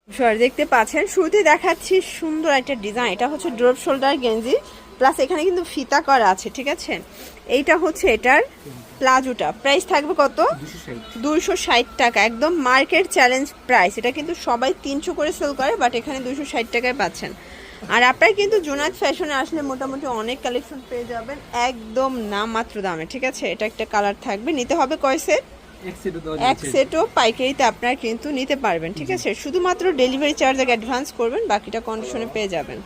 দেখতে পাচ্ছেন শুরুতে দেখাচ্ছি সুন্দর একটা ডিজাইন। এটা হচ্ছে ড্রপ শোল্ডার গেঞ্জি, প্লাস এখানে কিন্তু ফিতা করা আছে, ঠিক আছে। এইটা হচ্ছে এটার প্লাজোটা, প্রাইস থাকবে কত? 260 টাকা, একদম মার্কেট চ্যালেঞ্জ প্রাইস। এটা কিন্তু সবাই 300 করে সেল করে, বাট এখানে 260 টাকায় পাচ্ছেন। আর আপনারা কিন্তু জুনায়েদ ফ্যাশনে আসলে মোটামুটি অনেক কালেকশন পেয়ে যাবেন একদম নামমাত্র দামে, ঠিক আছে। এটা একটা কালার থাকবে, নিতে হবে কয় সেট? এক সেটও পাইকারিতে আপনারা কিন্তু নিতে পারবেন, ঠিক আছে। শুধুমাত্র ডেলিভারি চার্জ আগে অ্যাডভান্স করবেন, বাকিটা কন্ডিশনে পেয়ে যাবেন।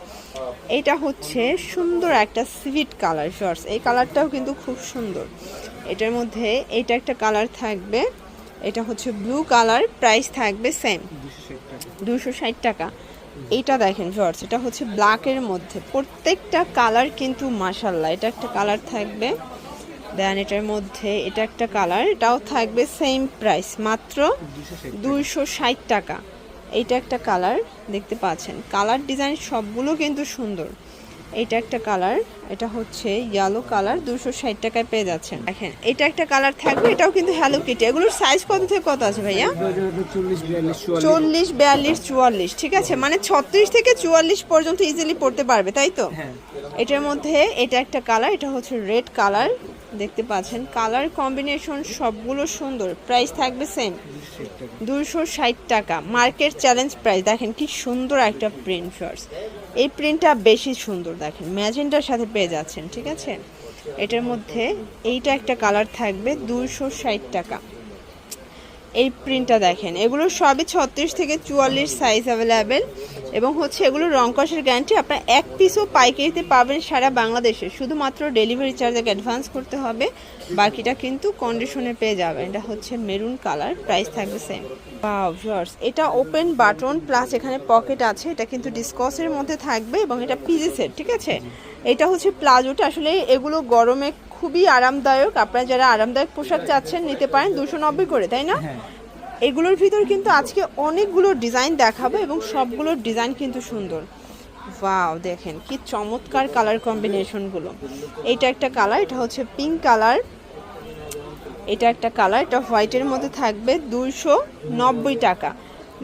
এটা হচ্ছে সুন্দর একটা সুইট কালার শর্টস, এই কালারটাও কিন্তু খুব সুন্দর। এটার মধ্যে এইটা একটা কালার থাকবে, এটা হচ্ছে ব্লু কালার, প্রাইস থাকবে সেম 260 টাকা। এইটা দেখেন শর্টস, এটা হচ্ছে ব্ল্যাকের মধ্যে, প্রত্যেকটা কালার কিন্তু মাশাআল্লাহ। এটা একটা কালার থাকবে, দেন এটার মধ্যে এটা একটা কালার, এটাও থাকবে সেম প্রাইস মাত্র 260 টাকা। এইটা একটা কালার দেখতে পাচ্ছেন, কালার ডিজাইন সবগুলো কিন্তু সুন্দর। এইটা একটা কালার, এটা হচ্ছে ইয়েলো কালার, 260 টাকায় পেয়ে যাচ্ছেন। দেখেন এটা একটা কালার থাকবে, এটাও কিন্তু হ্যালো কিটি। এগুলোর সাইজ কত থেকে কত আছে ভাইয়া? 40, 42, 44, ঠিক আছে। মানে 36 থেকে 44 পর্যন্ত ইজিলি পড়তে পারবে, তাই তো? এটার মধ্যে এটা একটা কালার, এটা হচ্ছে রেড কালার, দেখতে পাচ্ছেন কালার কম্বিনেশন সবগুলো সুন্দর। প্রাইস থাকবে সেম 260 টাকা, মার্কেট চ্যালেঞ্জ প্রাইস। দেখেন কি সুন্দর একটা প্রিন্ট শর্টস, এই প্রিন্টটা বেশি সুন্দর, দেখেন ম্যাজেন্টার সাথে পেয়ে যাচ্ছেন, ঠিক আছে। এটার মধ্যে এইটা একটা কালার থাকবে 260 টাকা। এই প্রিন্টটা দেখেন, এগুলো সবই 36 থেকে 44 সাইজ অ্যাভেলেবেল, এবং হচ্ছে এগুলো রং কষের গ্যারান্টি। আপনার এক পিসও পাইকারিতে পাবেন সারা বাংলাদেশে, শুধুমাত্র ডেলিভারি চার্জ অ্যাডভান্স করতে হবে, বাকিটা কিন্তু কন্ডিশনে পেয়ে যাবেন। এটা হচ্ছে মেরুন কালার, প্রাইস থাকবে সেম। ওয়াও ভিউয়ার্স, এটা ওপেন বাটন প্লাস এখানে পকেট আছে, এটা কিন্তু ডিসকসের মধ্যে থাকবে এবং এটা পিজি সেট, ঠিক আছে। এটা হচ্ছে প্লাজোটা, আসলে এগুলো গরমে খুবই আরামদায়ক। আপনারা যারা আরামদায়ক পোশাক চাচ্ছেন নিতে পারেন, 290 করে, তাই না? এগুলোর ভিতর কিন্তু আজকে অনেকগুলো ডিজাইন দেখাবো এবং সবগুলোর ডিজাইন কিন্তু সুন্দর। ওয়াও দেখেন কি চমৎকার কালার কম্বিনেশনগুলো। এইটা একটা কালার, এটা হচ্ছে পিঙ্ক কালার। এটা একটা কালার, এটা হোয়াইটের মধ্যে থাকবে 290 টাকা,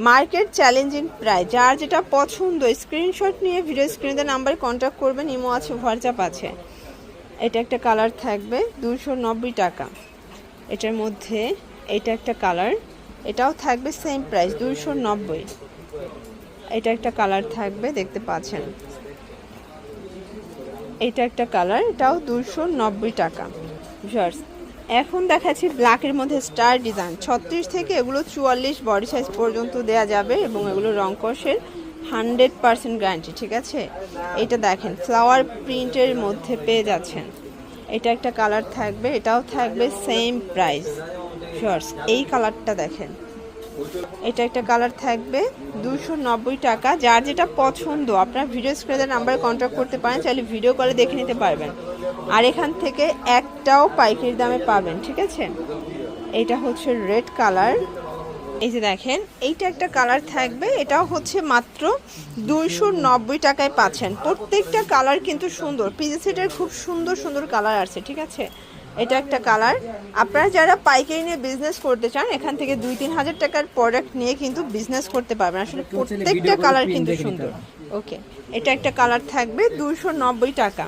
মার্কেট চ্যালেঞ্জিং প্রাইস। যার যেটা পছন্দ স্ক্রিনশট নিয়ে ভিডিও স্ক্রিনে নাম্বারে কন্ট্যাক্ট করবেন, ইমো আছে, হোয়াটসঅ্যাপ আছে। এটা একটা কালার থাকবে 290 টাকা। এটার মধ্যে এটা একটা কালার, এটাও থাকবে সেম প্রাইস 290। এটা একটা কালার থাকবে, দেখতে পাচ্ছেন। এটা একটা কালার, এটাও 290 টাকা। ভিউয়ার্স, এখন দেখাচ্ছি ব্ল্যাকের মধ্যে স্টার ডিজাইন। 36 থেকে এগুলো 44 বডি সাইজ পর্যন্ত দেয়া যাবে, এবং এগুলো রং কষের 100% গ্যারান্টি, ঠিক আছে। এটা দেখেন ফ্লাওয়ার প্রিন্টের মধ্যে পেয়ে যাচ্ছেন। এটা একটা কালার থাকবে, এটাও থাকবে সেম প্রাইস। ভিউয়ার্স, এই কালারটা দেখেন, এটা একটা কালার থাকবে 290 টাকা। যার যেটা পছন্দ আপনারা ভিডিও স্ক্রিনের নাম্বারে কন্ট্যাক্ট করতে পারেন, চাইলে ভিডিও কলে দেখে নিতে পারবেন। আর এখান থেকে একটাও পাইকারি দামে পাবেন, ঠিক আছে। এটা হচ্ছে রেড কালার, এই যে দেখেন এইটা একটা কালার থাকবে, এটাও হচ্ছে মাত্র 290 টাকায় পাচ্ছেন। প্রত্যেকটা কালার কিন্তু সুন্দর, পিজি সেটের খুব সুন্দর সুন্দর কালার আছে, ঠিক আছে। এটা একটা কালার। আপনারা যারা পাইকারি নিয়ে বিজনেস করতে চান, এখান থেকে 2-3 হাজার টাকার প্রোডাক্ট নিয়ে কিন্তু বিজনেস করতে পারবেন। আসলে প্রত্যেকটা কালার কিন্তু সুন্দর। ওকে, এটা একটা কালার থাকবে 290 টাকা।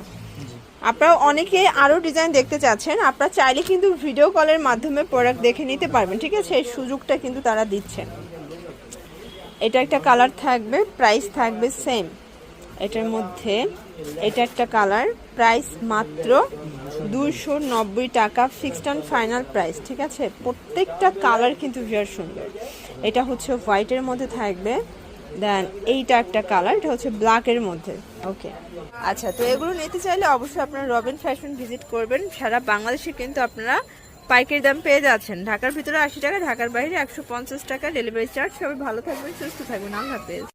আপনারা অনেকে আরও ডিজাইন দেখতে চাচ্ছেন, আপনারা চাইলে কিন্তু ভিডিও কলের মাধ্যমে প্রোডাক্ট দেখে নিতে পারবেন, ঠিক আছে। এই সুযোগটা কিন্তু তারা দিচ্ছেন। এটা একটা কালার থাকবে, প্রাইস থাকবে সেম। এটার মধ্যে এটা একটা কালার, প্রাইস মাত্র 290 টাকা, ফিক্সড অ্যান্ড ফাইনাল প্রাইস, ঠিক আছে। প্রত্যেকটা কালার কিন্তু ভীষণ সুন্দর। এটা হচ্ছে হোয়াইটের মধ্যে থাকবে, দেন এইটা একটা কালার, এটা হচ্ছে ব্ল্যাকের মধ্যে। ওকে, আচ্ছা, তো এগুলো নিতে চাইলে অবশ্যই আপনারা রবিন ফ্যাশন ভিজিট করবেন। সারা বাংলাদেশে কিন্তু আপনারা পাইকারি দাম পেয়ে যাচ্ছেন। ঢাকার ভিতরে 80 টাকা, ঢাকার বাইরে 150 টাকা ডেলিভারি চার্জ। সবাই ভালো থাকবেন, সুস্থ থাকবেন, আল্লাহ হাফেজ।